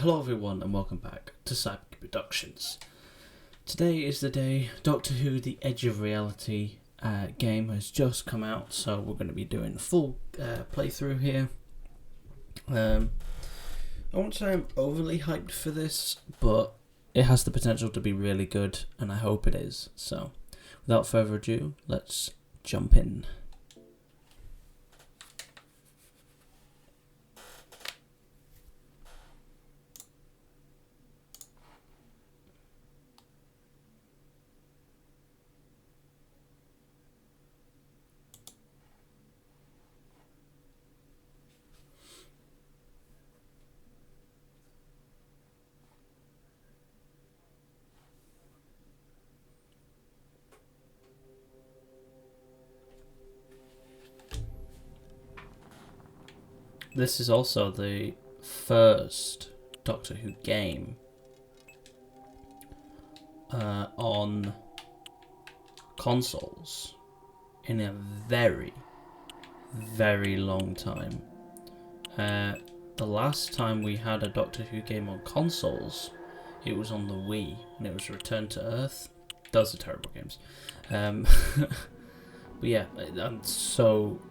Hello everyone and welcome back to Cybermen Productions. Today is the day Doctor Who The Edge of Reality game has just come out, so we're going to be doing a full playthrough here. I won't say I'm overly hyped for this, but it has the potential to be really good and I hope it is. So without further ado, let's jump in. This is also the first Doctor Who game on consoles in a very, very long time. The last time we had a Doctor Who game on consoles, it was on the Wii, and it was Return to Earth. Those are terrible games. But yeah, I'm so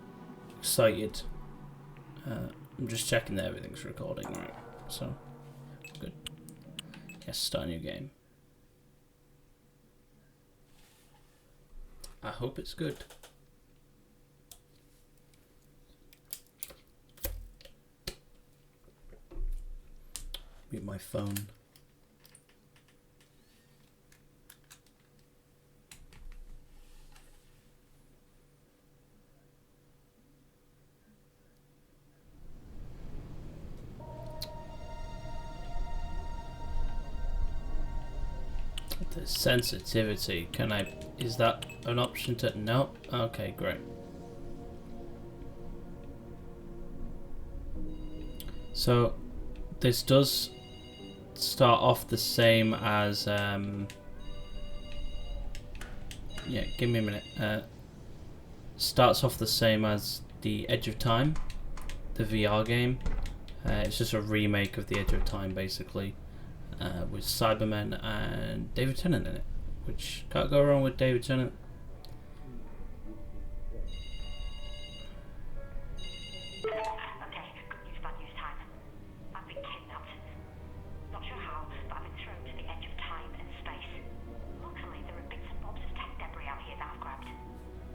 excited. I'm just checking that everything's recording, right? So, good. Yes, start a new game. I hope it's good. Mute my phone. The sensitivity, is that an option to, no? Okay, great. So, this does start off the same as, yeah, give me a minute. Starts off the same as The Edge of Time, the VR game. It's just a remake of The Edge of Time, basically. With Cybermen and David Tennant in it, which can't go wrong with David Tennant. Okay, good news, bad news time. I've been kidnapped. Not sure how, but I've been thrown to the edge of time and space. Luckily, there are bits and bobs of tech debris out here that I've grabbed.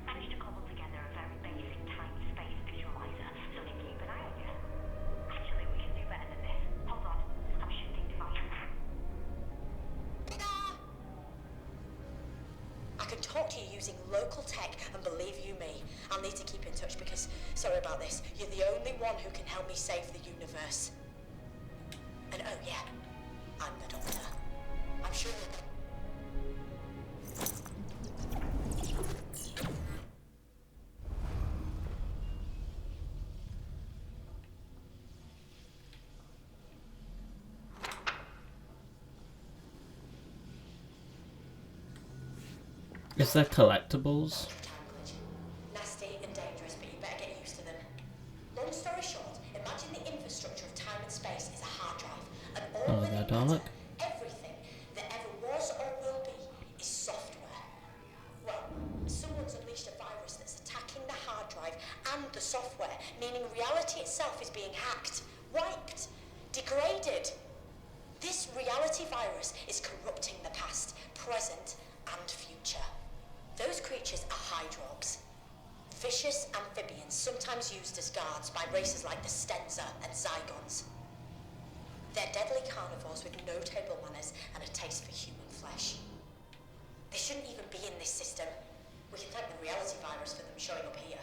Managed to cobble together a very basic time-space visualizer, so we can keep an eye on you. Actually, we can do better than this. Hold on, I'm shifting device. I can talk to you using local tech, and believe you me, I'll need to keep in touch because, sorry about this, you're the only one who can help me save the universe. And oh yeah, I'm the Doctor. I'm sure. Is there collectibles? Nasty and dangerous, but you better get used to them. Long story short, imagine the infrastructure of time and space is a hard drive, and all Oh, there, living Dalek. matter, everything that ever was or will be, is software. Well, someone's unleashed a virus that's attacking the hard drive and the software, meaning reality itself is being hacked, wiped, degraded. This reality virus is corrupting the past, present, and future. Those creatures are hydrogs, vicious amphibians sometimes used as guards by races like the Stenza and Zygons. They're deadly carnivores with no table manners and a taste for human flesh. They shouldn't even be in this system. We can thank the reality virus for them showing up here.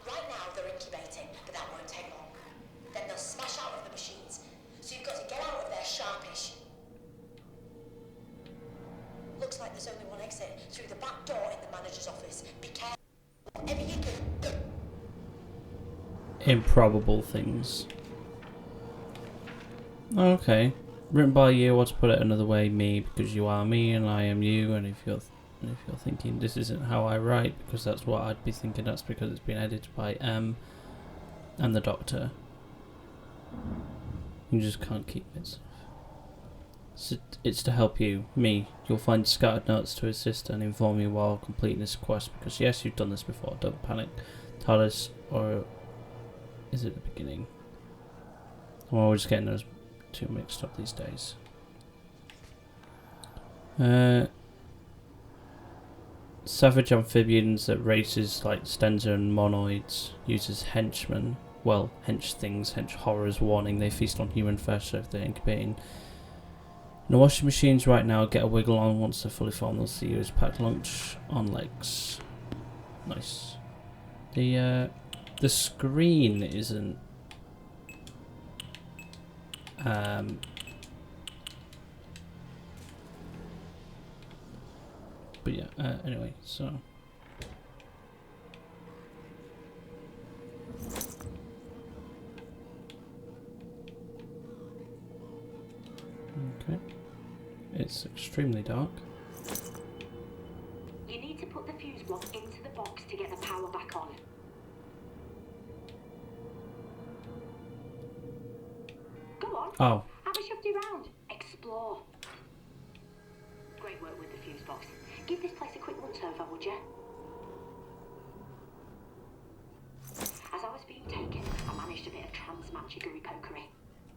Right now they're incubating, but that won't take long. Then they'll smash out of the machines, so you've got to get out of there sharpish. Looks like there's only one exit, through the back door in the manager's office. Be careful, whatever you do. Improbable things. Okay. Written by you, or to put it another way, me, because you are me and I am you, and if you're thinking this isn't how I write, because that's what I'd be thinking, that's because it's been edited by M and the Doctor. You just can't keep it. It's to help you, me. You'll find scattered notes to assist and inform you while completing this quest, because yes, you've done this before, don't panic. TARDIS, or is it the beginning? Well, we're just getting those two mixed up these days. Savage amphibians that races like Stenza and Monoids uses henchmen. Well, hench things, hench horrors, warning they feast on human flesh if they're incubating. The washing machines right now get a wiggle on once they're fully formed. They'll see you as packed lunch on legs. Nice. The screen isn't but yeah, anyway, so okay. It's extremely dark. You need to put the fuse block into the box to get the power back on. Go on. Oh. Have a shifty round. Explore. Great work with the fuse box. Give this place a quick once over, would you? As I was being taken, I managed a bit of trans-magickery pokery.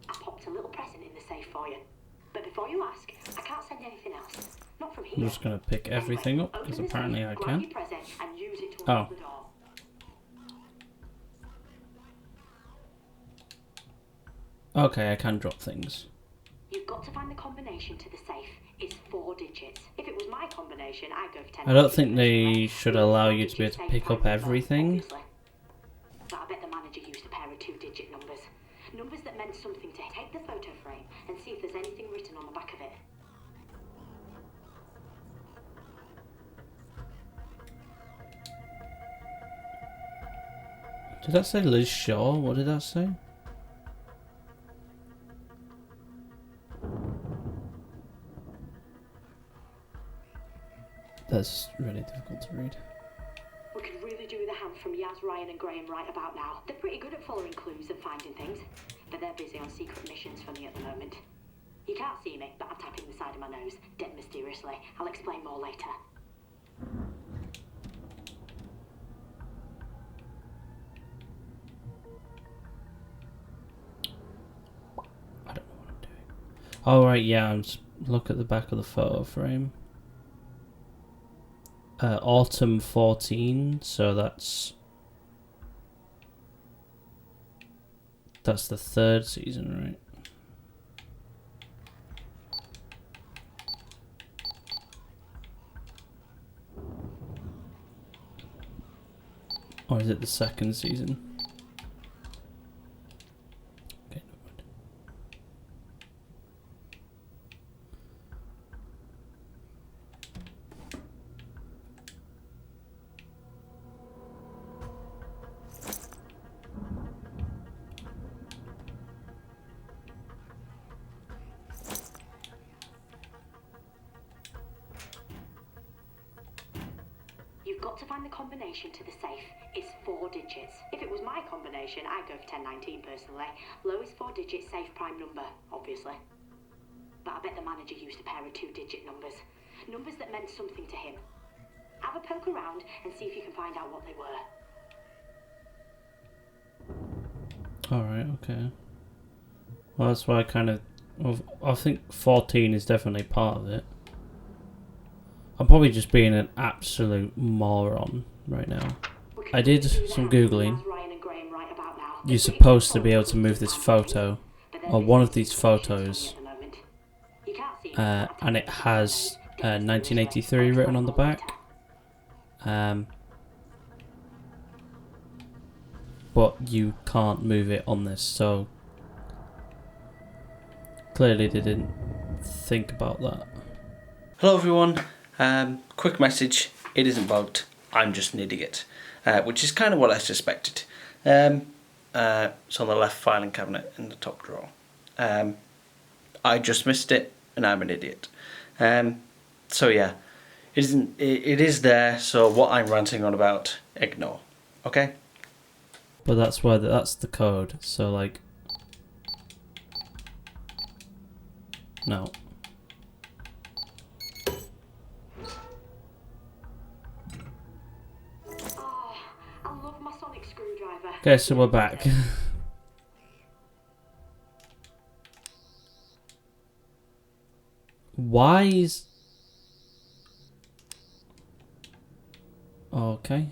I popped a little present in the safe for you. But before you ask, I can't send anything else. Not from here. I'm just gonna pick everything up because apparently I can. Your present and use it to unlock the door. Okay, I can drop things. You've got to find the combination to the safe. It's 4 digits. If it was my combination, I'd go for 10. I don't think they should allow you to be able to pick up everything. But I bet the manager used a pair of 2-digit numbers. Numbers that meant something to take the photo frame and see if there's anything written on the back of it. Did that say Liz Shaw? What did that say? That's really difficult to read. We could really do with a hand from Yaz, Ryan and Graham right about now. They're pretty good at following clues and finding things, but they're busy on secret missions for me at the moment. You can't see me, but I'm tapping the side of my nose, dead mysteriously. I'll explain more later. I don't know what I'm doing. Oh right, yeah, look at the back of the photo frame. Autumn 14, so that's the 3rd season, right? Or is it the 2nd season? Okay, never mind. You've got to find the combination to the safe. It's 4 digits. If it was my combination, I'd go for 1019 personally. Lowest 4-digit safe prime number, obviously. But I bet the manager used a pair of 2-digit numbers. Numbers that meant something to him. Have a poke around and see if you can find out what they were. Alright, okay. Well, that's why I kind of... I think 14 is definitely part of it. I'm probably just being an absolute moron right now. I did some Googling. You're supposed to be able to move this photo, or one of these photos, and it has 1983 written on the back. But you can't move it on this, so clearly they didn't think about that. Hello everyone. Quick message, it isn't bugged, I'm just an idiot, which is kind of what I suspected. It's on the left filing cabinet in the top drawer. I just missed it and I'm an idiot. So yeah, it is there, so what I'm ranting on about, ignore, okay? But that's why that's the code, so like, No. Oh, I love my sonic screwdriver. Okay, so we're back. Why is... Okay.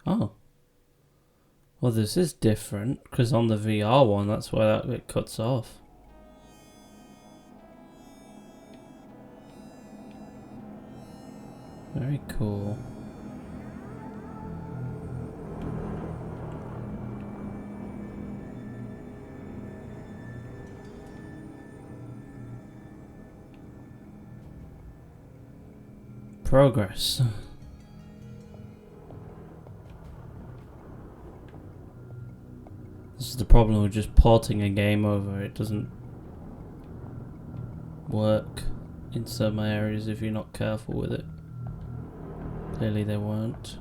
Oh. Well, this is different, because on the VR one, that's where that bit cuts off. Very cool. Progress. This is the problem with just porting a game over. It doesn't work in some areas if you're not careful with it. Clearly they weren't.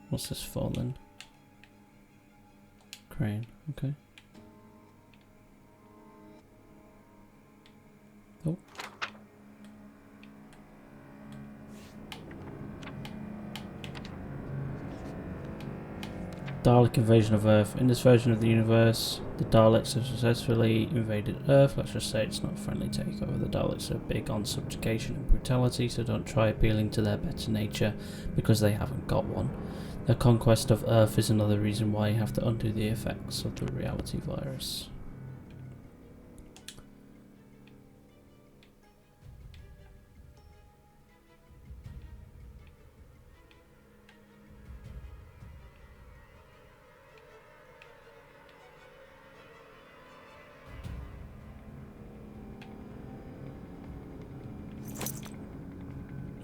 What's this for then? Crane, okay. Oh. Dalek invasion of Earth. In this version of the universe, the Daleks have successfully invaded Earth. Let's just say it's not a friendly takeover. The Daleks are big on subjugation and brutality, so don't try appealing to their better nature because they haven't got one. Their conquest of Earth is another reason why you have to undo the effects of the reality virus.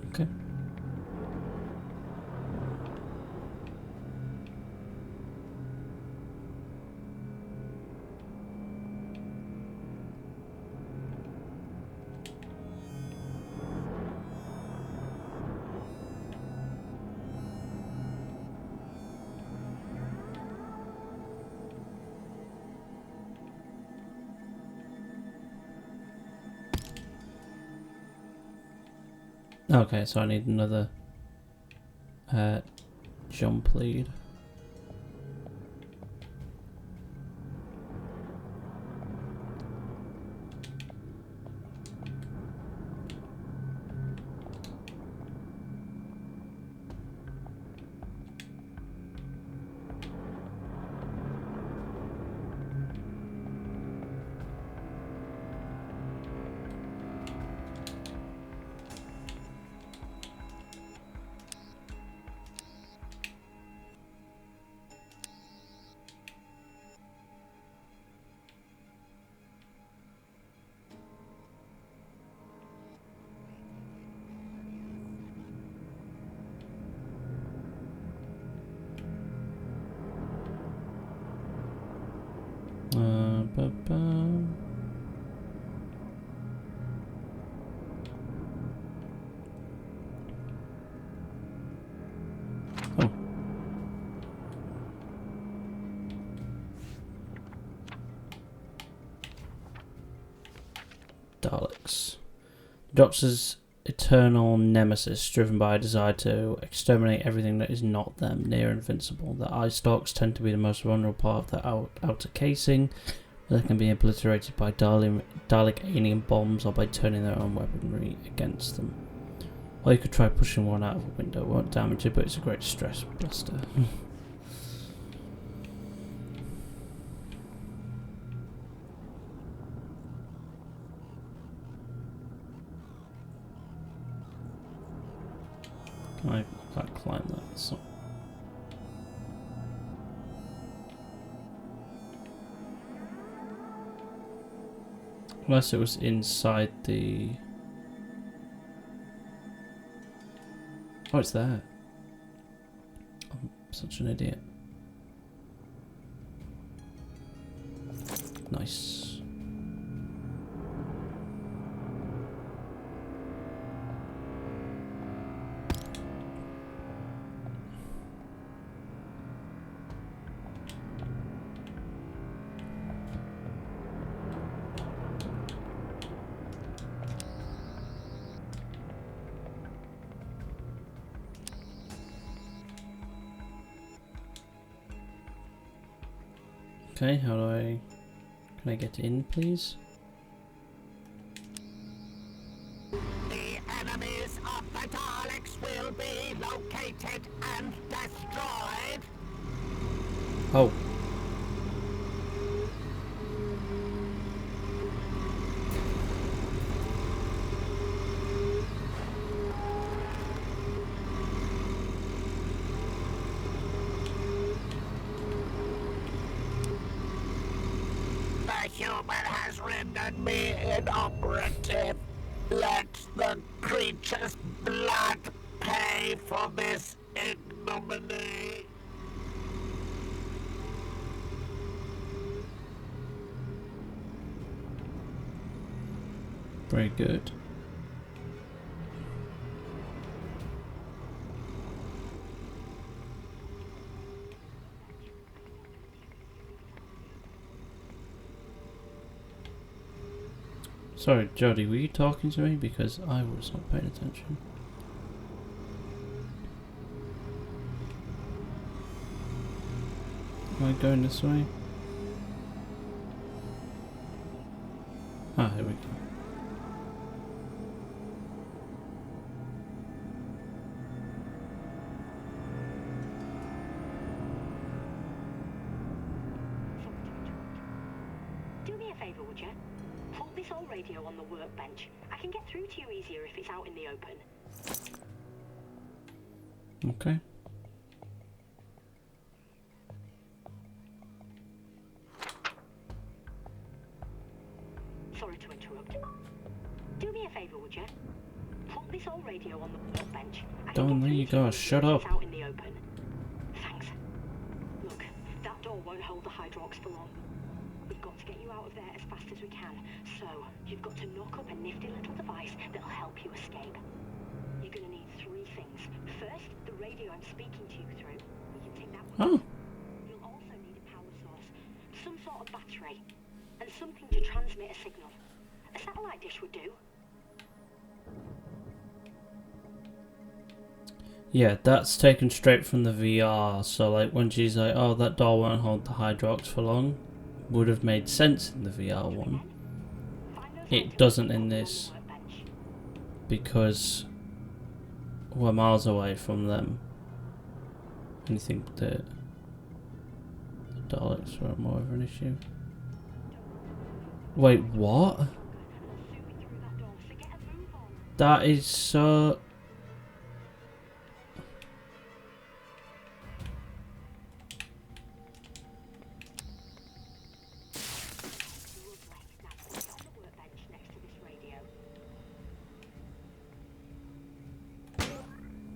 Okay. Okay, so I need another jump lead. Ba-ba. Oh. Daleks. The Doctor's eternal nemesis, driven by a desire to exterminate everything that is not them, near invincible. The eye stalks tend to be the most vulnerable part of the outer casing. They can be obliterated by Dalek alien bombs or by turning their own weaponry against them. Or you could try pushing one out of a window. It won't damage it, but it's a great stress buster. I can't climb that, so... Unless it was inside the... Oh, it's there. I'm such an idiot. Nice. Okay, how do I... Can I get in, please? The enemies of the Daleks will be located and destroyed. Oh. The human has rendered me inoperative. Let the creature's blood pay for this ignominy. Very good. Sorry, Jodie, were you talking to me? Because I was not paying attention. Am I going this way? Ah, here we go. Do me a favour, would you? Hold this old radio on the workbench. I can get through to you easier if it's out in the open. Okay. Sorry to interrupt. Do me a favour, would you? Hold this old radio on the workbench. I Don't can let get you through to go. you Shut easier up. if it's out in the open. Thanks. Look, that door won't hold the Hydrox for long. We've got to get you out of there as fast as we can. So, you've got to knock up a nifty little device that'll help you escape. You're going to need 3 things. First, the radio I'm speaking to you through. We can take that one. Oh. You'll also need a power source, some sort of battery, and something to transmit a signal. A satellite dish would do. Yeah, that's taken straight from the VR. So, like, when she's like, oh, that door won't hold the Hydrox for long, would have made sense in the VR one. It doesn't in this, because we're miles away from them. And you think that the Daleks were more of an issue. Wait, what? That is so...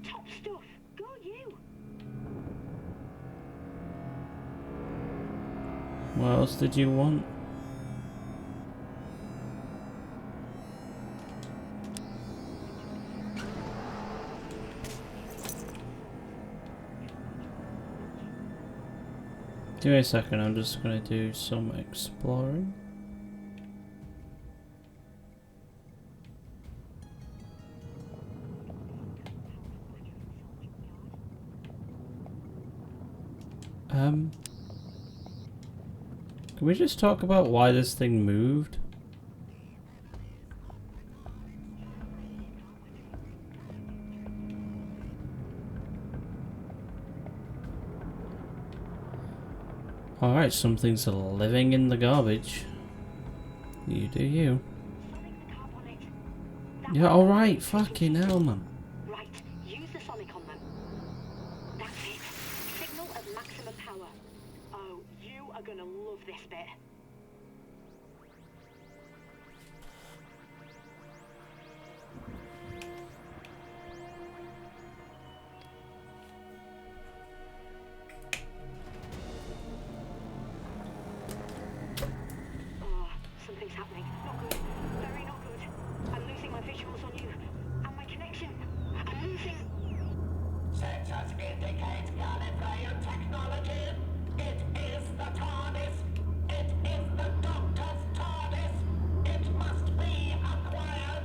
Top stuff. Go you. What else did you want? Give me a second, I'm just gonna do some exploring. Can we just talk about why this thing moved? Alright, something's living in the garbage. You do you. Yeah, alright, fucking hell, man. Right, use the sonic on them. That's it. Signal at maximum power. Oh, you are gonna love this bit. sophisticated Gallifreyan technology. It is the TARDIS. It is the Doctor's TARDIS. It must be acquired.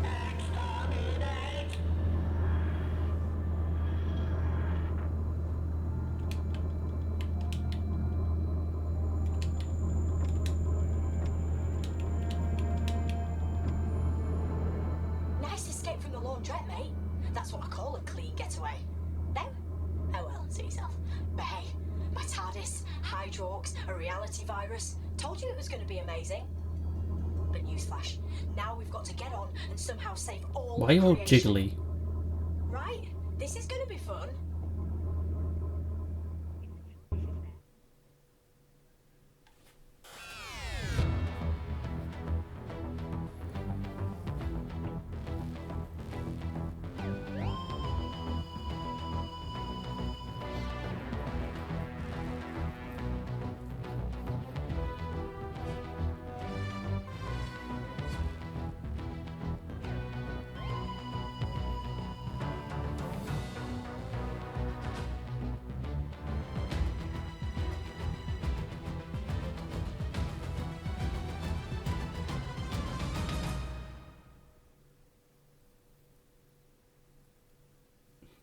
Exterminate. Nice escape from the laundrette, mate. That's what I call a clean getaway. No? Oh well, suit yourself. But hey, my TARDIS, Hydrox, a reality virus. Told you it was going to be amazing. But newsflash, now we've got to get on and somehow save all Why are you all creation. jiggly? Right? This is going to be fun.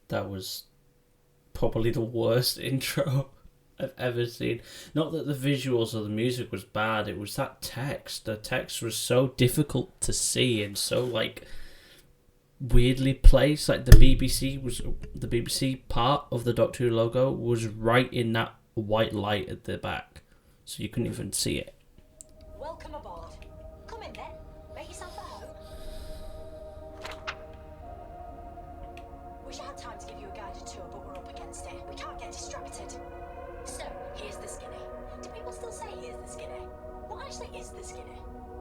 That was probably the worst intro I've ever seen. Not that the visuals or the music was bad, it was that text. The text was so difficult to see and so like weirdly placed. Like the BBC part of the Doctor Who logo was right in that white light at the back, so you couldn't even see it. Welcome aboard. Come in then. Make yourself at home. Wish I had time to give you a guided tour, but we're up against it. We can't get distracted. So, here's the skinny. Do people still say here's the skinny? What actually is the skinny?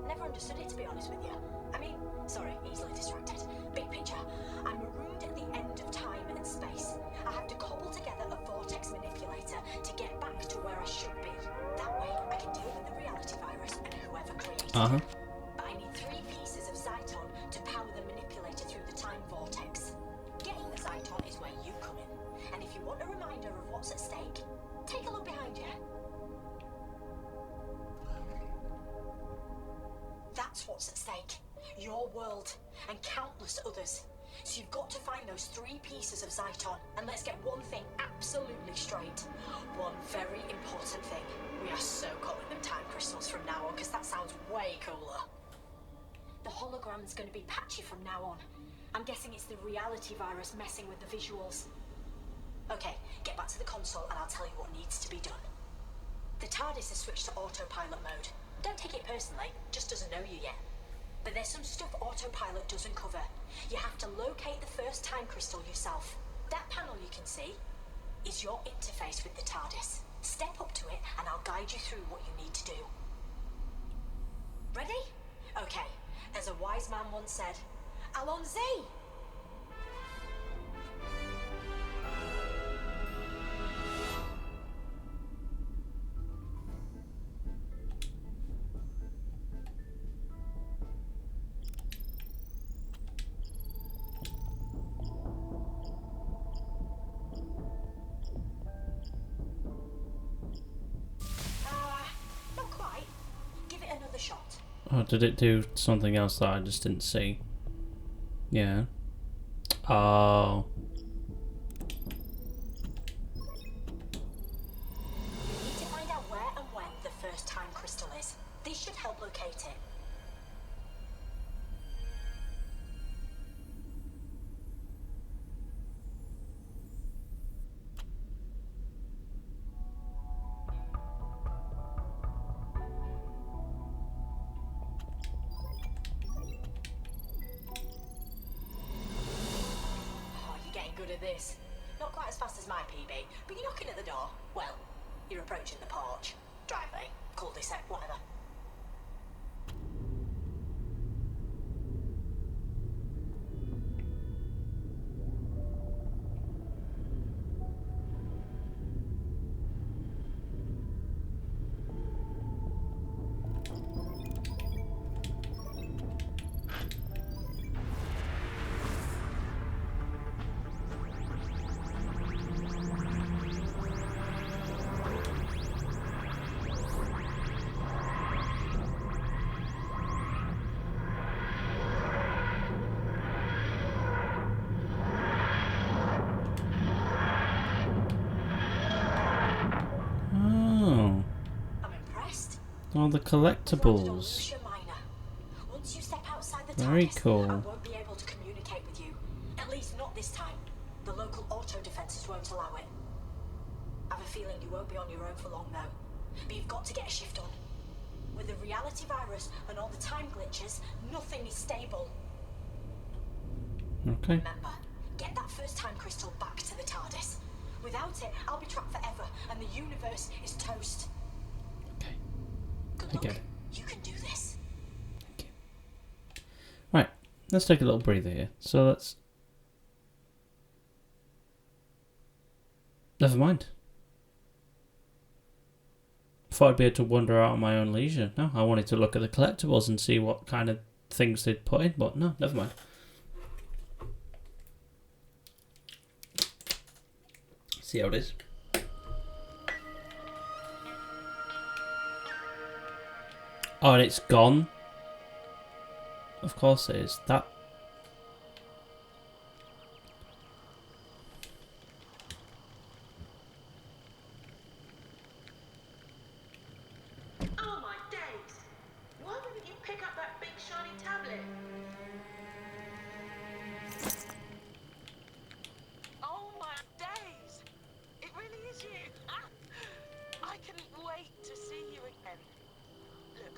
Never understood it, to be honest with you. I mean, sorry, easily distracted. Big picture. I'm marooned at the end of time and space. I have to cobble together a vortex manipulator to get back to where I should be. That way, I can deal with the reality virus and whoever created it. But I need 3 pieces of Zyton to power the manipulator through the time vortex. Getting the Zyton is where you come in. And if you want a reminder of what's at stake, take a look behind you. That's what's at stake. Your world and countless others. So you've got to find those 3 pieces of Zyton. And let's get one thing absolutely straight. One very important thing. We are so calling them time crystals from now on, because that sounds way cooler. The hologram's going to be patchy from now on. I'm guessing it's the reality virus messing with the visuals. Okay, get back to the console and I'll tell you what needs to be done. The TARDIS has switched to autopilot mode. Don't take it personally, just doesn't know you yet. But there's some stuff autopilot doesn't cover. You have to locate the first time crystal yourself. That panel you can see is your interface with the TARDIS. Step up to it and I'll guide you through what you need to do. Ready? Okay, as a wise man once said, Allons-y! Not quite. Give it another shot. Oh, did it do something else that I just didn't see? Yeah. Oh. You need to find out where and when the first time crystal is. This should help locate it. Oh, you're getting good at this. Not quite as fast as my PB, but you're knocking at the door. Well, you're approaching the porch. Driveway, cul-de-sac, whatever. Oh, the collectibles. Lucia Minor. Once you step outside the Very TARDIS, cool. I won't be able to communicate with you. At least not this time. The local auto defenses won't allow it. I have a feeling you won't be on your own for long though. But you've got to get a shift on. With the reality virus and all the time glitches, nothing is stable. Okay. Remember, get that first time crystal back to the TARDIS. Without it, I'll be trapped forever and the universe is toast. Okay. Good I luck. get it. You can do this. Thank you. Right. Let's take a little breather here. So let's... Never mind. Thought I'd be able to wander out on my own leisure. No, I wanted to look at the collectibles and see what kind of things they'd put in, but no, never mind. See how it is. Oh, and it's gone. Of course it is. That... Oh my days! Why wouldn't you pick up that big shiny tablet? Oh my days! It really is you! I couldn't wait to see you again. Look,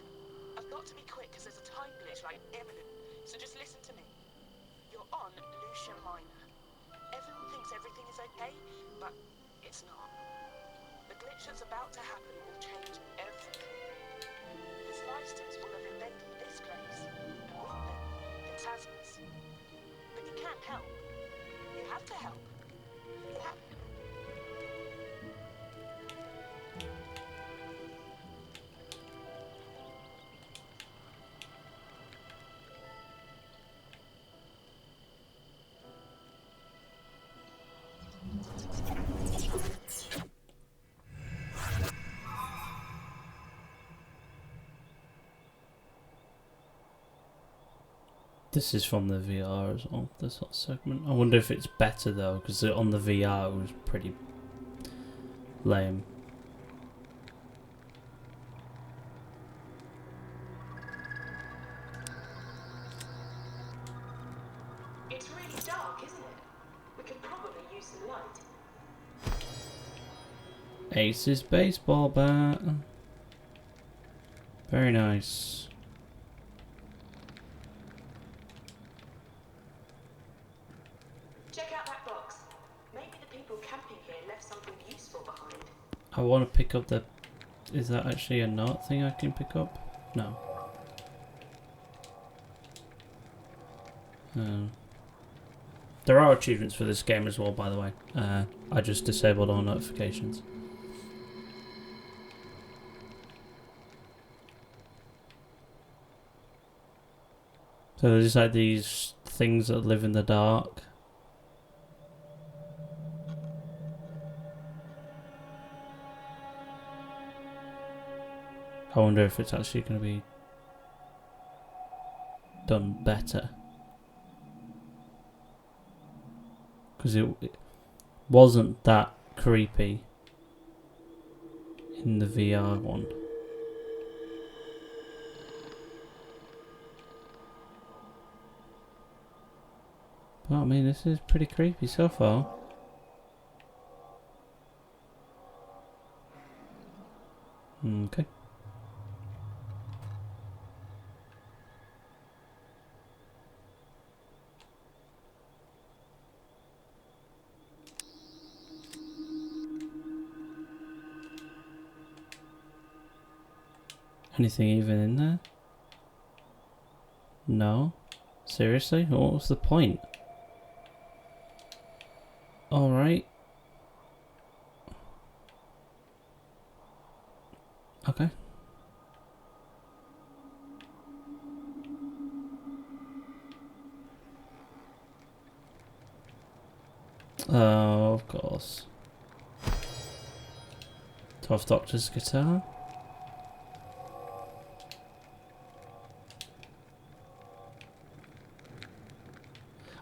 I've got to be quick because there's a time glitch like imminent, so just listen to me. You're on Lucia Minor. Everyone thinks everything is okay, but it's not. The glitch that's about to happen will change everything. His lifestyles will have invaded this place, and with them, phantasmas. But you can't help. You have to help. You have to. This is from the VR as well, this whole segment. I wonder if it's better though, because on the VR it was pretty lame. It's really dark, isn't it? We could probably use some light. Ace's baseball bat. Very nice. Check out that box. Maybe the people camping here left something useful behind. I want to pick up the... Is that actually a note thing I can pick up? No. There are achievements for this game as well, by the way. I just disabled all notifications. So there's like these things that live in the dark. I wonder if it's actually going to be done better. Because it wasn't that creepy in the VR one. But I mean, this is pretty creepy so far. Okay. Anything even in there? No? Seriously? What was the point? Alright. Okay. Oh, of course. 12th Doctor's guitar.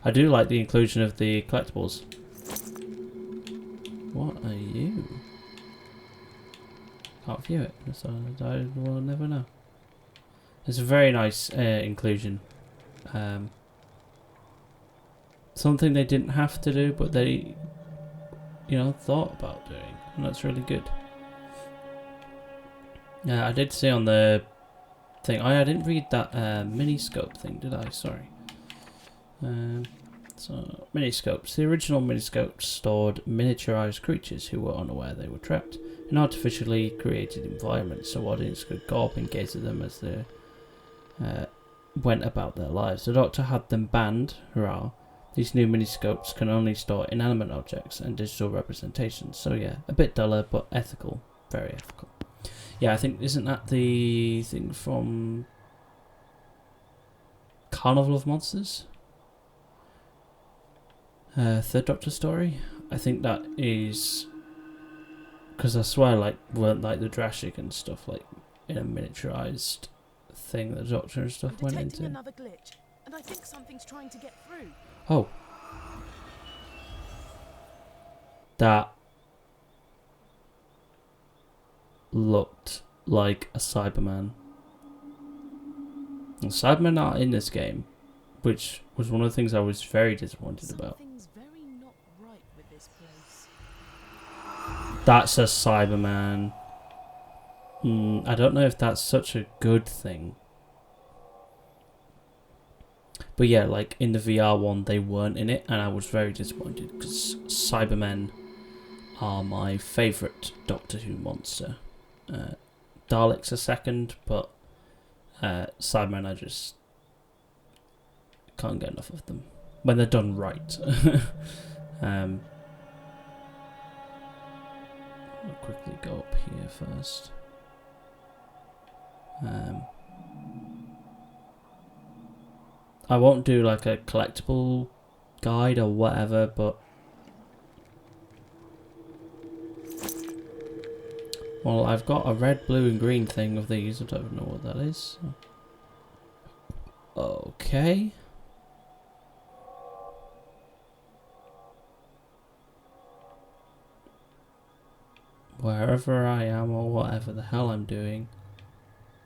I do like the inclusion of the collectibles. What are you? Can't view it. So I will never know. It's a very nice inclusion. Something they didn't have to do, but they, thought about doing, and that's really good. Yeah, I did see on the thing. I didn't read that miniscope thing, did I? Sorry. So miniscopes. The original miniscopes stored miniaturized creatures who were unaware they were trapped in artificially created environments, so audience could gawp and gaze at them as they went about their lives. The Doctor had them banned. Hurrah! These new miniscopes can only store inanimate objects and digital representations. So yeah, a bit duller, but ethical. Very ethical. Yeah, I think, isn't that the thing from Carnival of Monsters? Third Doctor story? I think that is... Because I swear, weren't the Drashic and stuff, in a miniaturized thing that the Doctor and stuff went into? Another glitch, and I think something's trying to get through. Oh. That looked like a Cyberman. And Cybermen are in this game, which was one of the things I was very disappointed about. Something's very not right with this place. That's a Cyberman. I don't know if that's such a good thing. But yeah, in the VR one, they weren't in it, and I was very disappointed, because Cybermen are my favourite Doctor Who monster. Daleks are second, but Cybermen, I just can't get enough of them when they're done right. I'll quickly go up here first. I won't do a collectible guide or whatever, but well, I've got a red, blue and green thing of these. I don't know what that is. Okay. Wherever I am or whatever the hell I'm doing,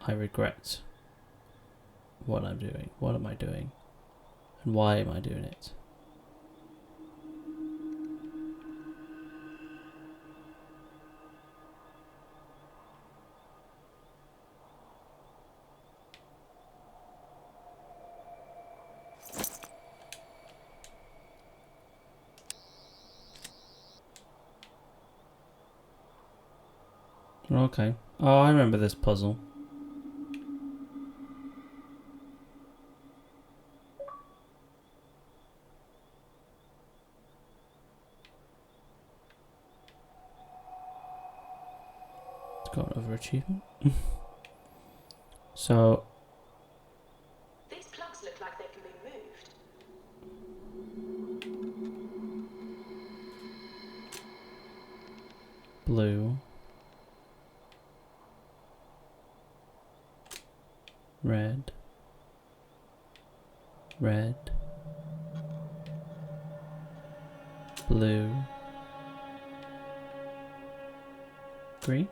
I regret what I'm doing. What am I doing? And why am I doing it? Okay. Oh, I remember this puzzle. It's got another achievement. So... These plugs look like they can be moved. Blue. Red. Red. Blue. Green.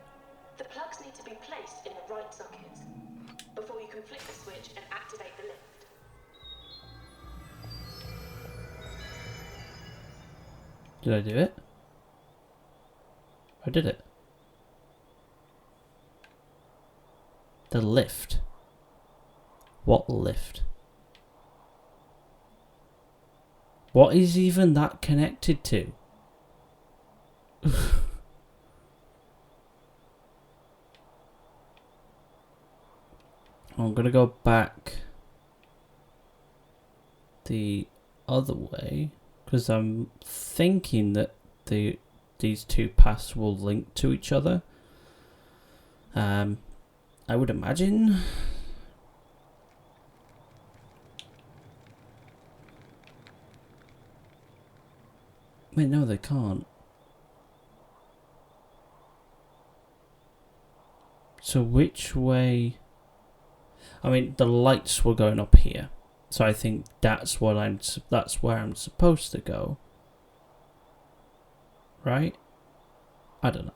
The plugs need to be placed in the right sockets before you can flick the switch and activate the lift. Did I do it? I did it. The lift. What lift? What is even that connected to? I'm gonna go back the other way because I'm thinking that these two paths will link to each other. I would imagine. Wait, no, they can't. So which way? I mean, the lights were going up here, so I think that's where I'm supposed to go. Right? I don't know.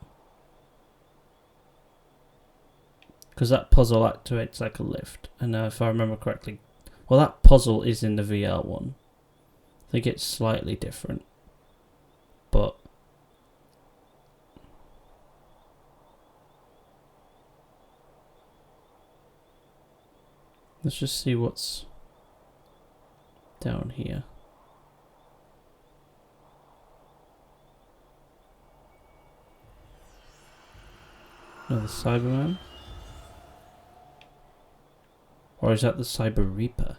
Because that puzzle activates like a lift. And if I remember correctly, well, that puzzle is in the VR one. I think it's slightly different. But let's just see what's down here. Another Cyberman? Or is that the Cyber Reaper?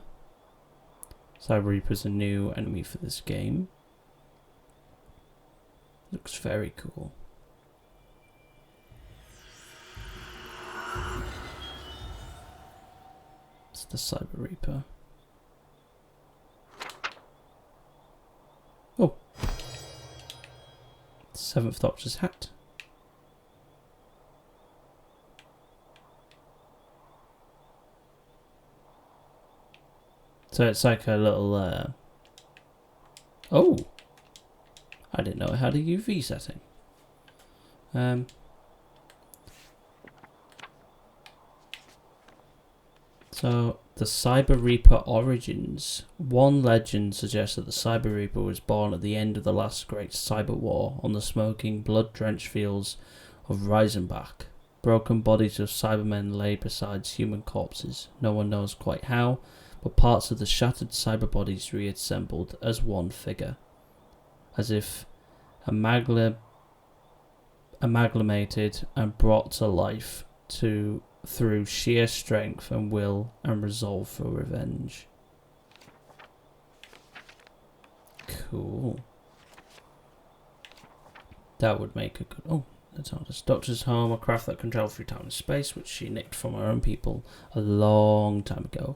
Cyber Reaper's a new enemy for this game. Looks very cool. It's the Cyber Reaper. Oh! Seventh Doctor's hat. So it's like a little, oh! I didn't know it had a UV setting. So, the Cyber Reaper origins. One legend suggests that the Cyber Reaper was born at the end of the last great cyber war on the smoking, blood-drenched fields of Reisenbach. Broken bodies of Cybermen lay beside human corpses. No one knows quite how, but parts of the shattered cyber bodies reassembled as one figure, as if amalgamated and brought to life through sheer strength and will and resolve for revenge. Cool. That would make a good... Oh, the TARDIS. Doctor's home, a craft that can travel through time and space, which she nicked from her own people a long time ago.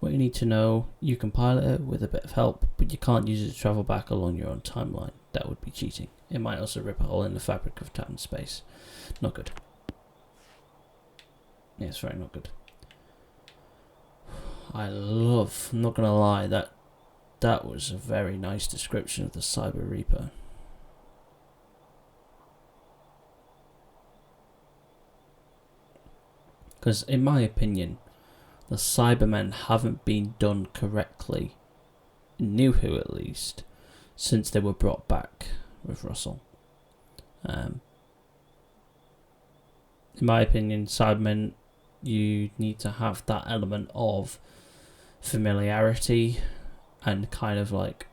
What you need to know, you can pilot it with a bit of help, but you can't use it to travel back along your own timeline. That would be cheating. It might also rip a hole in the fabric of time and space. Not good. Yeah, it's very not good. I'm not gonna lie, that was a very nice description of the Cyber Reaper. Because in my opinion, the Cybermen haven't been done correctly, in New Who at least, since they were brought back with Russell. In my opinion, Cybermen, you need to have that element of familiarity and kind of like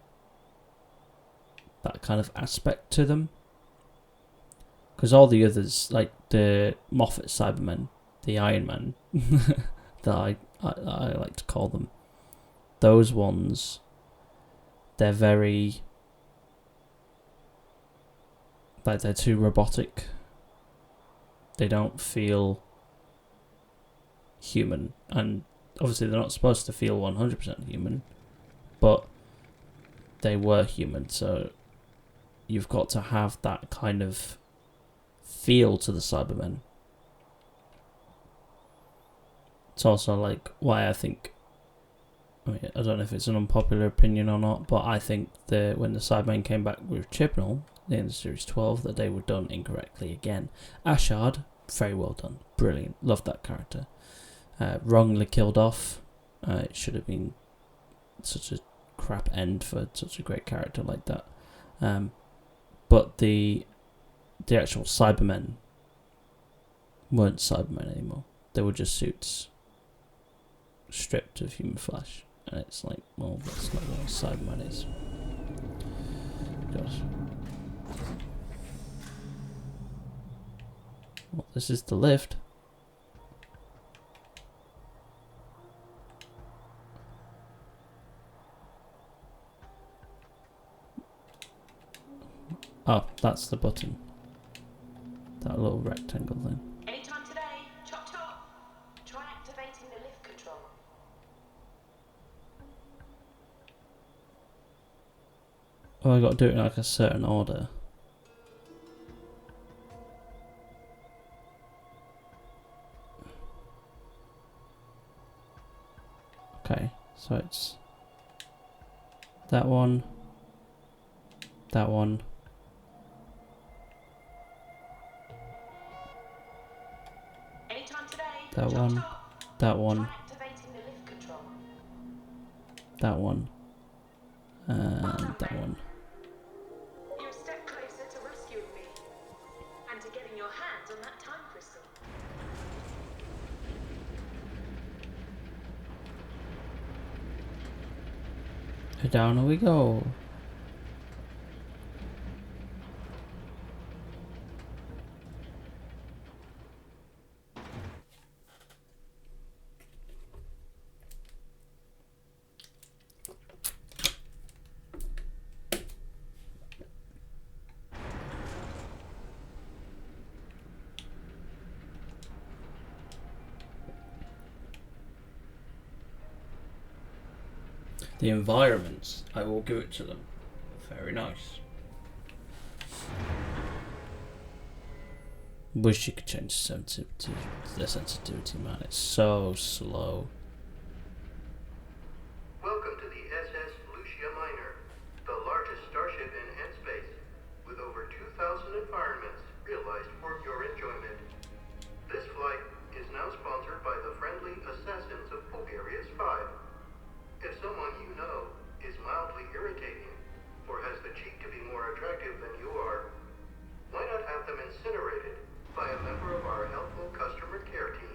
that kind of aspect to them. Because all the others, like the Moffat Cybermen, the Iron Man, that I like to call them, those ones, they're very, like, they're too robotic. They don't feel human, and obviously they're not supposed to feel 100% human, but they were human, so you've got to have that kind of feel to the Cybermen. It's also like why I think, I mean, I don't know if it's an unpopular opinion or not, but I think that when the Cybermen came back with Chibnall at the end of Series 12, that they were done incorrectly again. Ashard, very well done, brilliant, loved that character. Wrongly killed off. It should have been such a crap end for such a great character like that. But the actual Cybermen weren't Cybermen anymore. They were just suits stripped of human flesh, and it's like, well, that's not what a Cyberman is. Gosh. Well, this is the lift. Oh, that's the button. That little rectangle thing. Anytime today, chop chop. Try activating the lift control. Oh, I got to do it in like a certain order. Okay, so it's that one, that one. Anytime today, That one. That one. Try activating the lift control. That one. And that one. You're a step closer to rescuing me. And to getting your hands on that time crystal. Down we go. The environments, I will give it to them. Very nice. Wish you could change the sensitivity, man. It's so slow. Welcome to the SS Lucia Minor, the largest starship in N-space, with over 2,000 environments realized for your enjoyment. This flight is now sponsored by the friendly assassins of Bulgaria's 5. If someone you know is mildly irritating, or has the cheek to be more attractive than you are, why not have them incinerated by a member of our helpful customer care team?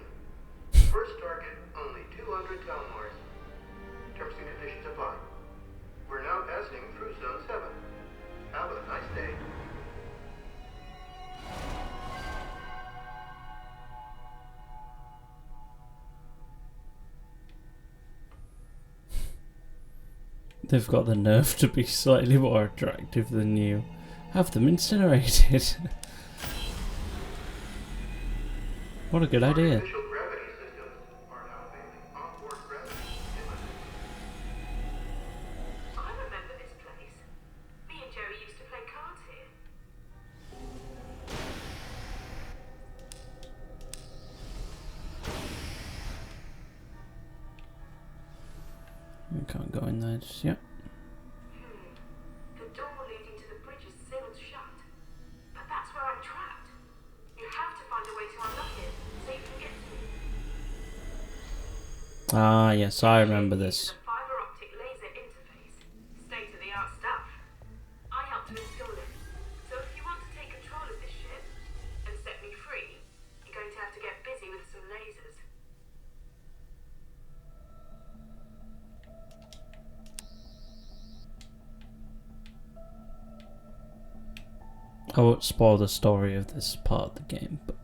First target, only 200 town Mars. Terms and conditions apply. We're now passing through Zone 7. Have a nice day. They've got the nerve to be slightly more attractive than you. Have them incinerated. What a good idea. Artificial gravity systems are now failing onboard gravity limits. I remember this place. Me and Joey used to play cards here. We can't go in there just yet. The door leading to the bridge is sealed shut. But that's where I'm trapped. You have to find a way to unlock it so you can get to me. Ah, yes, I remember this. The fiber optic laser interface. State of the art stuff. I helped to install it. So if you want to take control of this ship and set me free, you're going to have to get busy with some lasers. I won't spoil the story of this part of the game, but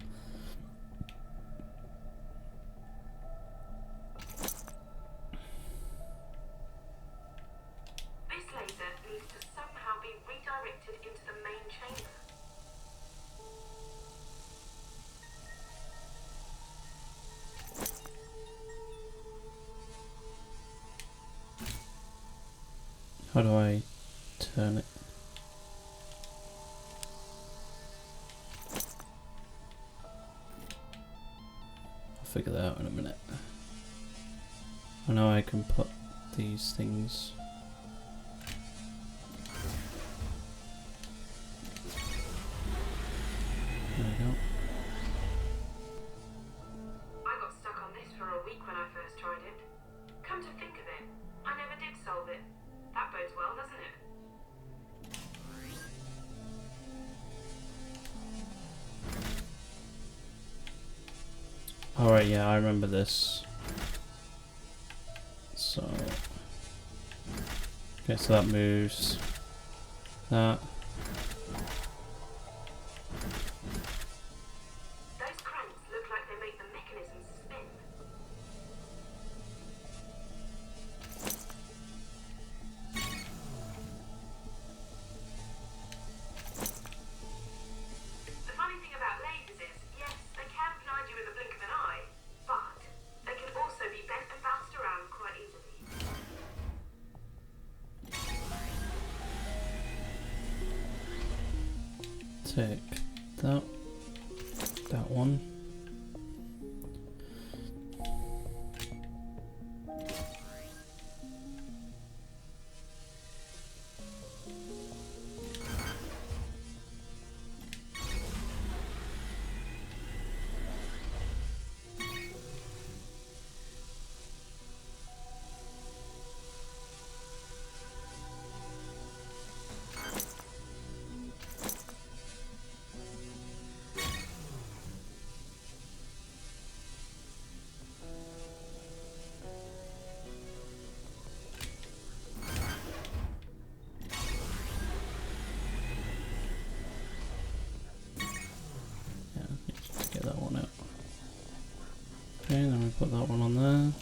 This laser needs to somehow be redirected into the main chamber. how do I turn it? I'll figure that out in a minute. I know I can put these things. There we go. I got stuck on this for a week when I first tried it. Come to think of it, I never did solve it. That bodes well, doesn't it? Alright, yeah, I remember this. So... okay, so that moves. That. Those cranks look like they make the mechanisms spin. The funny thing about lasers is, yes, they can blind you in the blink of an eye, but they can also be bent and bounced around quite easily. Take that. That one. Put that one on there.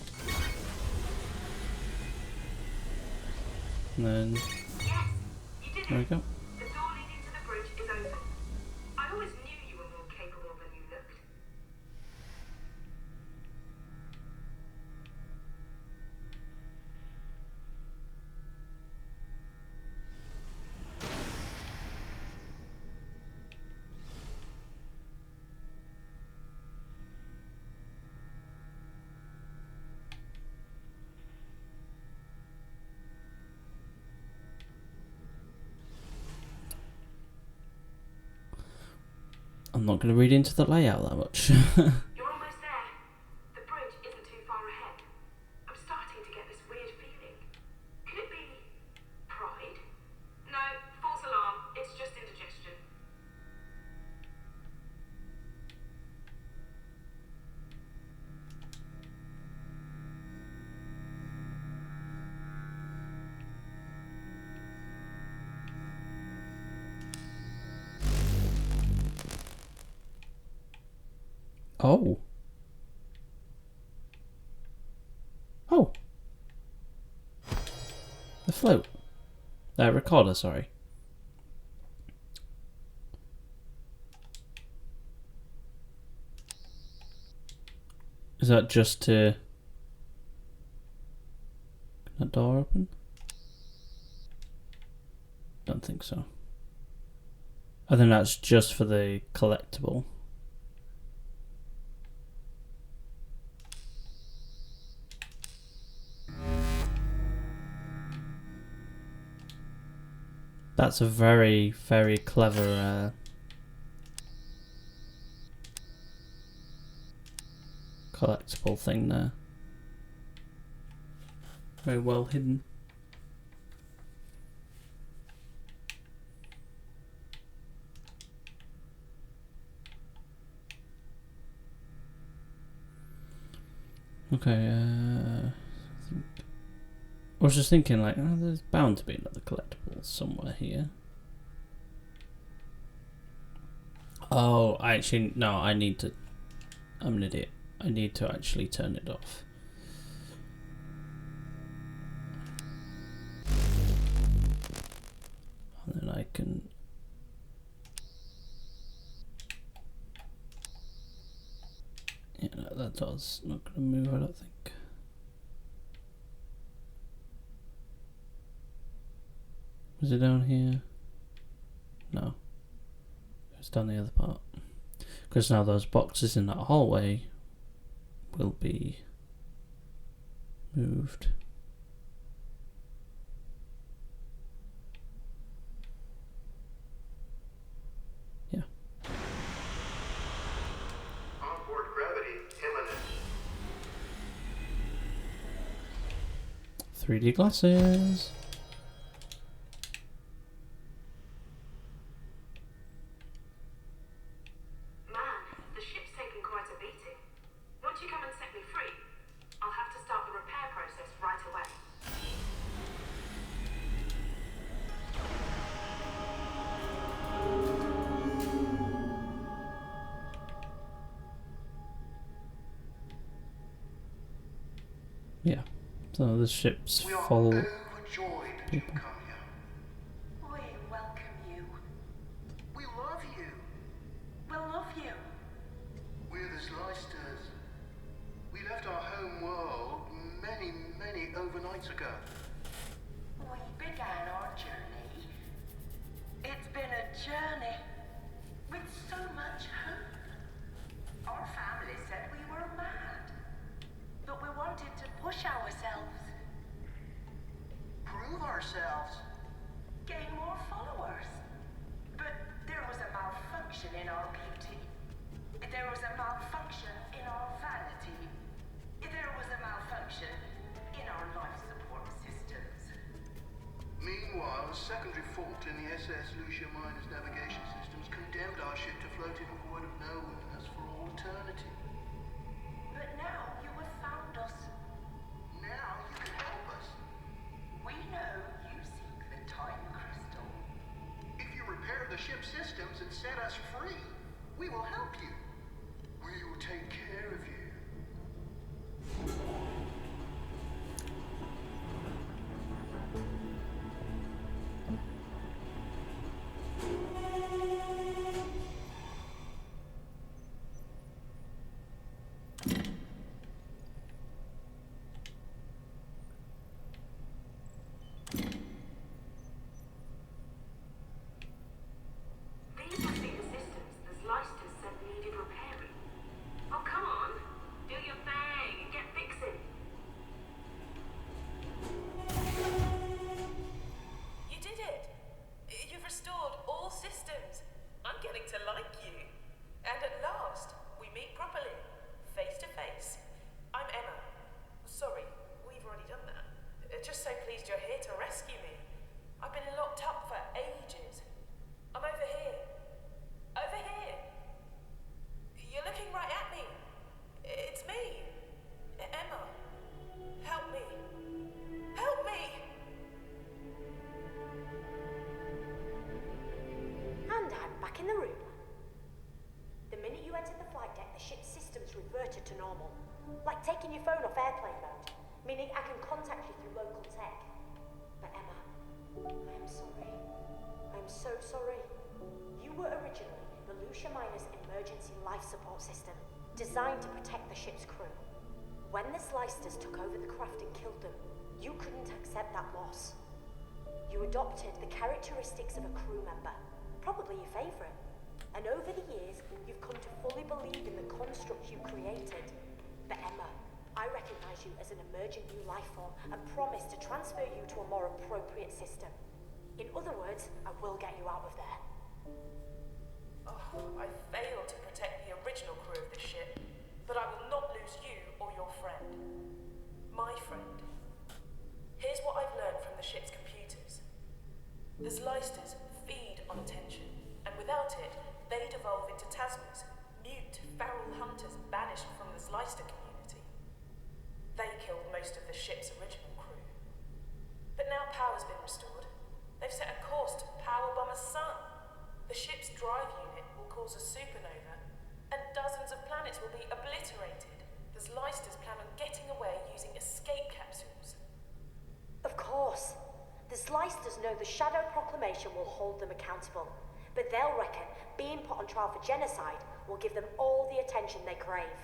And then Yes, you did there we it. go. The door leading to the bridge is open. I always knew you were more capable than you looked. I'm not going to read into the layout that much. You're almost there. The bridge isn't too far ahead. I'm starting to get this weird feeling. Could it be pride? No, false alarm. It's just indigestion. Oh. Oh. The float. Recorder, sorry. Is that just to... Can that door open? Don't think so. I think that's just for the collectible. That's a very, very clever collectible thing there. Very well hidden. Okay, I was just thinking, like, oh, there's bound to be another collectible somewhere here. Oh, no, I need to... I'm an idiot. I need to actually turn it off. And then I can... Yeah, no, that door's not going to move, I don't think. Was it down here? No. It's down the other part. Because now those boxes in that hallway will be moved. Yeah. Onboard gravity imminent. 3D glasses. Man, the ship's taken quite a beating. Once you come and set me free, I'll have to start the repair process right away. Yeah. So the ship's We are full. overjoyed that you've come here. We welcome you. We love you. We'll love you. We're the Slicers. We left our home world many, many overnights ago. We began our journey. It's been a journey with so much hope. Our family said we were mad, but we wanted to push ourselves, Prove ourselves. gain more followers. But there was a malfunction in our beauty. There was a malfunction in our vanity. There was a malfunction in our life support systems. Meanwhile, a secondary fault in the SS Lucia Miner's navigation systems condemned our ship to float in a void of nothingness for all eternity. But now you have found us. Now you can help us. We know you seek the time crystal. If you repair the ship's systems and set us free, we will help you. We will take care of you. here to rescue me. I've been locked up for ages. I'm over here. Over here. You're looking right at me. It's me. Emma. Help me. Help me! And I'm back in the room. The minute you entered the flight deck, the ship's systems reverted to normal. Like taking your phone off airplane mode, meaning I can contact you through local tech. But Emma, I'm sorry. I'm so sorry. You were originally the Lucia Minor's emergency life support system, designed to protect the ship's crew. When the Slicers took over the craft and killed them, you couldn't accept that loss. You adopted the characteristics of a crew member, probably your favourite. And over the years, you've come to fully believe in the construct you created. But Emma, I recognise you as an emergent new life form and promise to transfer you to a more appropriate system. In other words, I will get you out of there. Oh, I failed to protect the original crew of this ship, but I will not lose you or your friend. My friend. Here's what I've learned from the ship's computers. The Zlysters feed on attention, and without it, they'd evolve into Tasmas, mute, feral hunters banished from the Zlyster community. They killed most of the ship's original crew. But now power's been restored. They've set a course to power bomb a sun. The ship's drive unit will cause a supernova, and dozens of planets will be obliterated. The Zlysters plan on getting away using escape capsules. Of course. The Zlysters know the Shadow Proclamation will hold them accountable, but they'll reckon being put on trial for genocide will give them all the attention they crave.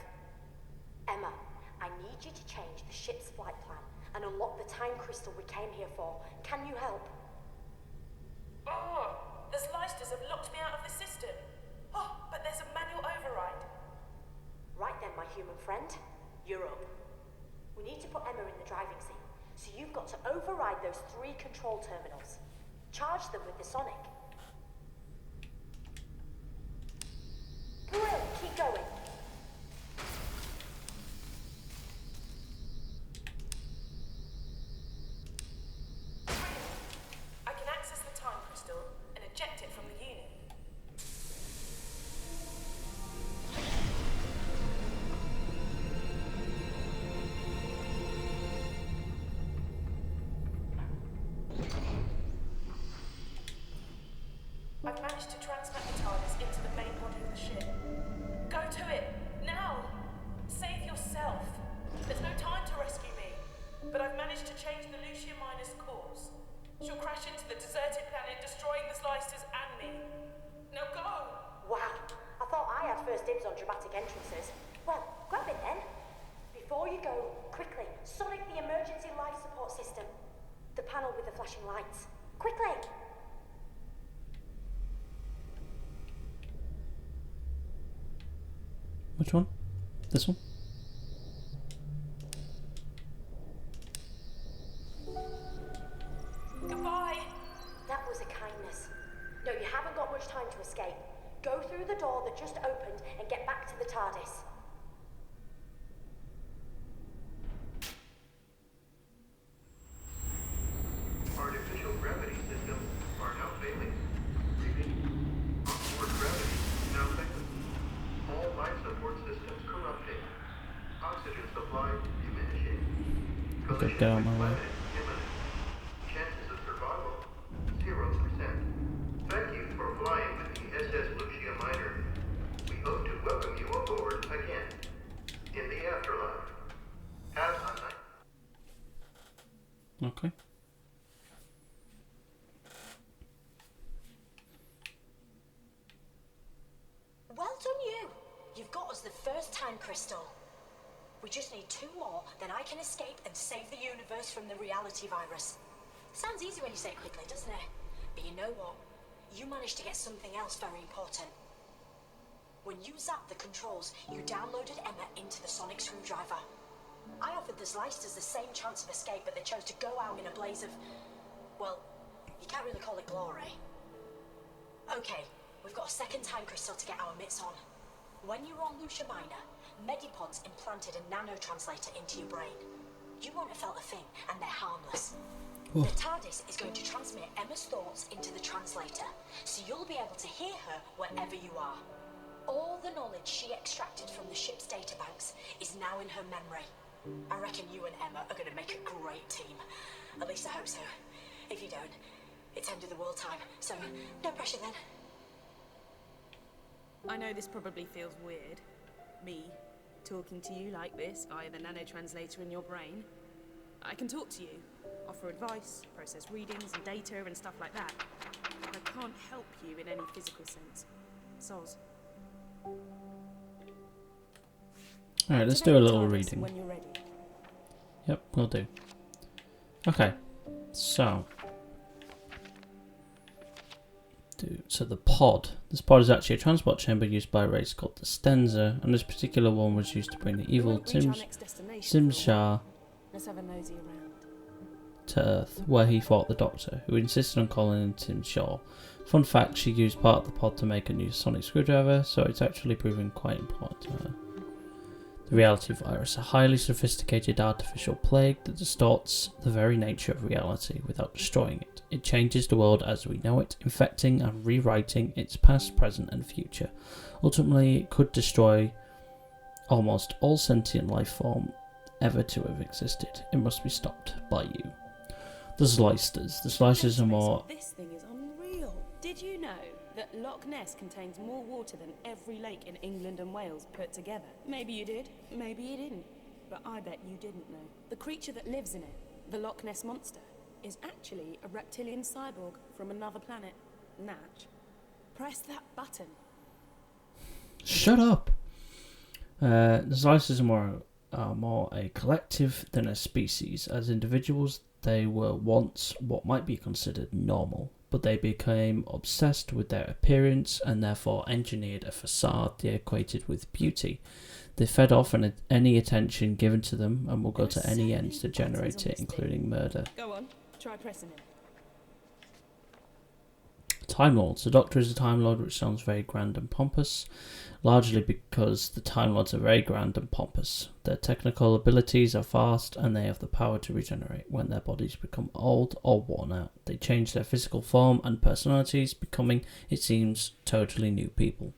Emma, I need you to change the ship's flight plan and unlock the time crystal we came here for. Can you help? Oh, the Zlysters have locked me out of the system. Oh, but there's a manual override. Right then, my human friend, you're up. We need to put Emma in the driving seat, so you've got to override those 3 control terminals. Charge them with the sonic. Brilliant, keep going. I can access the time crystal and eject it from the unit. I've managed to transmit the TARDIS into the main body of the ship. Go to it, now! Save yourself. There's no time to rescue me, but I've managed to change the Lucia Minor's course. She'll crash into the deserted planet, destroying the Zlysters and me. Now go! Wow, I thought I had first dibs on dramatic entrances. Well, grab it then. Before you go, quickly, sonic the emergency life support system. The panel with the flashing lights. Quickly! Which one? This one? Goodbye! That was a kindness. No, you haven't got much time to escape. Go through the door that just opened and get back to the TARDIS. Artificial gravity systems are now failing. Repeat. Onboard gravity now failing. All life support systems corrupting. Oxygen supply diminishing. Okay, get out of my way. Planet imminent. Chances of survival 0%. Thank you for flying with the SS Lucia Minor. We hope to welcome you aboard again in the afterlife. Have a nice. Okay. Well done you. You've got us the first time crystal. We just need 2 more, then I can escape and save the universe from the reality virus. Sounds easy when you say it quickly, doesn't it? But you know what? You managed to get something else very important. When you zapped the controls, you downloaded Emma into the sonic screwdriver. I offered the Zlysters the same chance of escape, but they chose to go out in a blaze of... well, you can't really call it glory. Okay, we've got a second time crystal to get our mitts on. When you were on Lucia Minor, Medipods implanted a nanotranslator into your brain. You won't have felt a thing, and they're harmless. The TARDIS is going to transmit Emma's thoughts into the translator, so you'll be able to hear her wherever you are. All the knowledge she extracted from the ship's databanks is now in her memory. I reckon you and Emma are going to make a great team. At least I hope so. If you don't, it's end of the world time, so no pressure then. I know this probably feels weird. Me, talking to you like this via the nanotranslator in your brain. I can talk to you, offer advice, process readings and data and stuff like that. But I can't help you in any physical sense. Soz. Alright, let's do a little reading. When you're ready. Yep, will do. Okay, so the pod. This pod is actually a transport chamber used by a race called the Stenza, and this particular one was used to bring the evil Simshar Let's have a nosy around. to Earth, where he fought the Doctor, who insisted on calling him Tim Shaw. Fun fact, she used part of the pod to make a new sonic screwdriver, so it's actually proving quite important to her. The reality virus, a highly sophisticated artificial plague that distorts the very nature of reality without destroying it. It changes the world as we know it, infecting and rewriting its past, present and future. Ultimately, it could destroy almost all sentient life form ever to have existed. It must be stopped by you. The Slicers. The Slicers are more... This thing is unreal. Did you know that Loch Ness contains more water than every lake in England and Wales put together? Maybe you did, maybe you didn't. But I bet you didn't know. The creature that lives in it, the Loch Ness Monster, is actually a reptilian cyborg from another planet. Natch. Press that button. Shut up! The Slicers are more a collective than a species. As individuals, they were once what might be considered normal, but they became obsessed with their appearance and therefore engineered a facade they equated with beauty. They fed off any attention given to them and will go to any ends to generate it, including murder. Go on, try pressing it. Time Lords. The Doctor is a Time Lord, which sounds very grand and pompous, largely because the Time Lords are very grand and pompous. Their technical abilities are vast, and they have the power to regenerate when their bodies become old or worn out. They change their physical form and personalities, becoming, it seems, totally new people.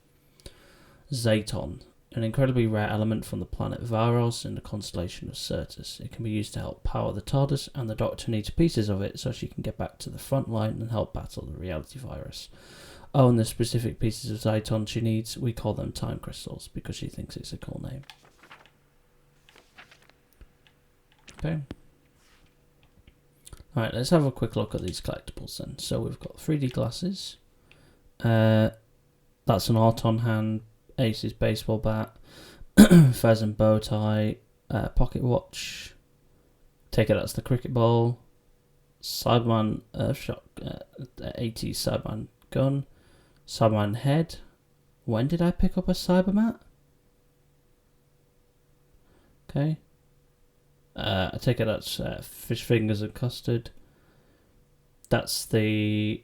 Zaton. An incredibly rare element from the planet Varos in the constellation of Certus. It can be used to help power the TARDIS, and the Doctor needs pieces of it so she can get back to the front line and help battle the reality virus. Oh, and the specific pieces of Zaton she needs, we call them time crystals, because she thinks it's a cool name. Okay. Alright, let's have a quick look at these collectibles then. So we've got 3D glasses. That's an Auton hand. Ace's baseball bat, fez and bow tie, pocket watch. Take it, that's the cricket ball. Cyberman Earthshock, 80s Cyberman gun. Cyberman head. When did I pick up a Cybermat? Okay. I take it that's fish fingers and custard. That's the...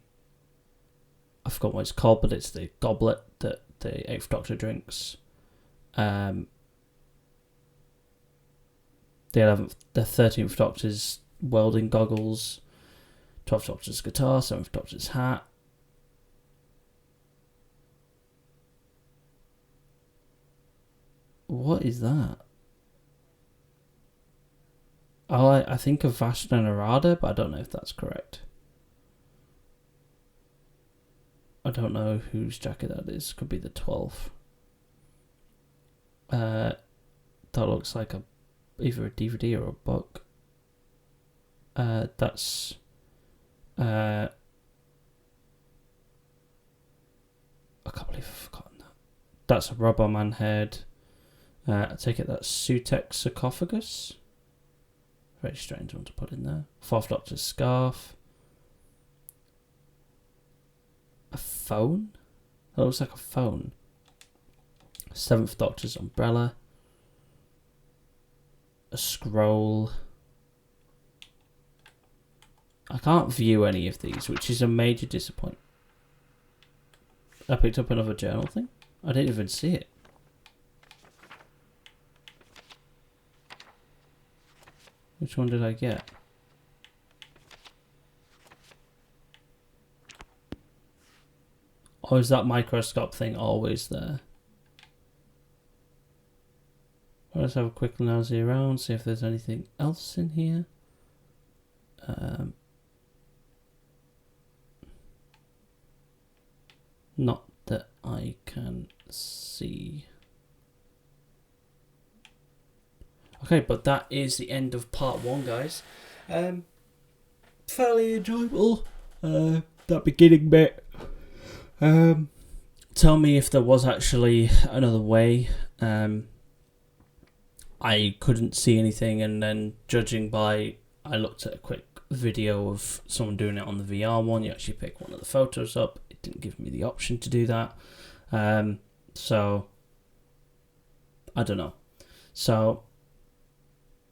I forgot what it's called, but it's the goblet that the 8th Doctor drinks. The 13th Doctor's welding goggles. 12th Doctor's guitar. 7th Doctor's hat. What is that? I think of Vashta and Arada, but I don't know if that's correct. I don't know whose jacket that is. Could be the 12th. That looks like either a DVD or a book. That's... I can't believe I've forgotten that. That's a Rubber Man head. I take it that's Sutek's sarcophagus. Very strange one to put in there. 4th Doctor's scarf. A phone? That looks like a phone. 7th Doctor's umbrella. A scroll. I can't view any of these, which is a major disappointment. I picked up another journal thing. I didn't even see it. Which one did I get? Or is that microscope thing always there? Let's have a quick nosy around, see if there's anything else in here. Not that I can see. Okay, but that is the end of part 1, guys. Fairly enjoyable. That beginning bit. Tell me if there was actually another way. I couldn't see anything, and then judging by, I looked at a quick video of someone doing it on the VR one. You actually pick one of the photos up. It didn't give me the option to do that. So I don't know. So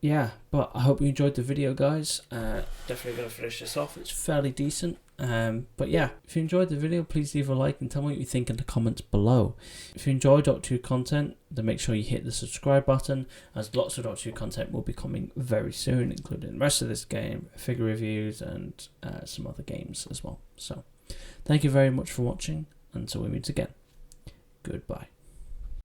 yeah, but I hope you enjoyed the video, guys. Definitely going to finish this off. It's fairly decent. But yeah, if you enjoyed the video, please leave a like and tell me what you think in the comments below. If you enjoy Doctor Who content, then make sure you hit the subscribe button, as lots of Doctor Who content will be coming very soon, including the rest of this game, figure reviews, and some other games as well. So thank you very much for watching. Until we meet again, goodbye.